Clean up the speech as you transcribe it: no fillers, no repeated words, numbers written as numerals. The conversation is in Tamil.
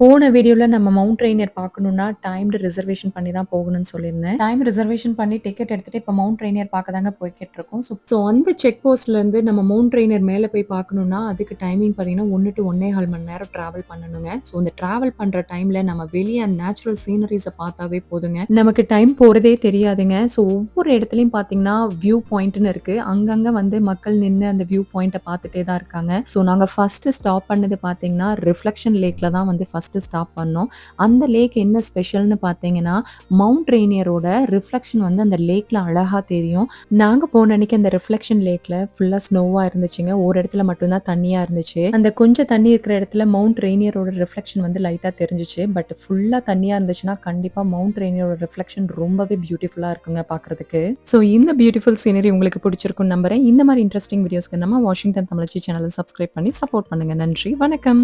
போன வீடியோல நம்ம மவுண்ட் ரெய்னியர் பார்க்கணும்னா, டைம்டு ரிசர்வேஷன் பண்ணி தான் போகணும்னு சொல்லியிருந்தேன். டைம் ரிசர்வேஷன் பண்ணி டிக்கெட் எடுத்துட்டு இப்ப மவுண்ட் ரெய்னியர் பார்க்க தாங்க போய்க்கிட்டு இருக்கோம். ஸோ அந்த செக் போஸ்ட்லேருந்து நம்ம மவுண்ட் ரெய்னியர் மேல போய் பார்க்கணும்னா, அதுக்கு டைமிங் பார்த்தீங்கன்னா 1 டூ 1 1/2 மணி நேரம் டிராவல் பண்ணணுங்க. ஸோ இந்த டிராவல் பண்ற டைம்ல நம்ம வெளிய நேச்சுரல் சீனரீஸ பார்த்தாவே போதுங்க. நமக்கு டைம் போறதே தெரியாதுங்க. ஸோ ஒவ்வொரு இடத்துலயும் பார்த்தீங்கன்னா, வியூ பாயிண்ட்ன்னு இருக்கு. அங்கங்க வந்து மக்கள் நின்னு அந்த வியூ பாயிண்ட்ட பார்த்துட்டே தான் இருக்காங்க. ஸோ நாங்க ஃபர்ஸ்ட் ஸ்டாப் பண்ணது பார்த்தீங்கன்னா, ரிஃப்ளெக்ஷன் லேக்ல தான் வந்து ஃபர்ஸ்ட் ஸ்டாப் பண்ணோம். அந்த லேக் என்ன ஸ்பெஷல்னு பார்த்தீங்கன்னா, மவுண்ட் ரெய்னியரோட ரிஃப்ளெக்ஷன் வந்து அந்த லேக்ல அழகா தெரியும். நாங்க போன அன்னைக்கு அந்த ரிஃப்ளெக்ஷன் லேக்ல ஃபுல்லா ஸ்னோவா இருந்துச்சுங்க. ஒரு இடத்துல மட்டும் தான் தண்ணியா இருந்துச்சு. அந்த கொஞ்சம் தண்ணி இருக்கிற இடத்துல மவுண்ட் ரெய்னியரோட ரிஃப்ளெக்ஷன் வந்து லைட்டா தெரிஞ்சுச்சு. பட் ஃபுல்லா தண்ணியா இருந்துச்சுன்னா கண்டிப்பா மவுண்ட் ரெய்னியரோட ரிஃப்ளெக்ஷன் ரொம்பவே பியூட்டிஃபுல்லா இருக்குங்க பார்க்கறதுக்கு. ஸோ இந்த பியூட்டிஃபுல் சீனரி உங்களுக்கு பிடிச்சிருக்கும்னு நம்புறேன். இந்த மாதிரி இன்ட்ரெஸ்டிங் வீடியோஸ்க்கு நம்ம வாஷிங்டன் தமிழச்சி சேனலை சப்ஸ்கிரைப் பண்ணி சப்போர்ட் பண்ணுங்க. நன்றி, வணக்கம்.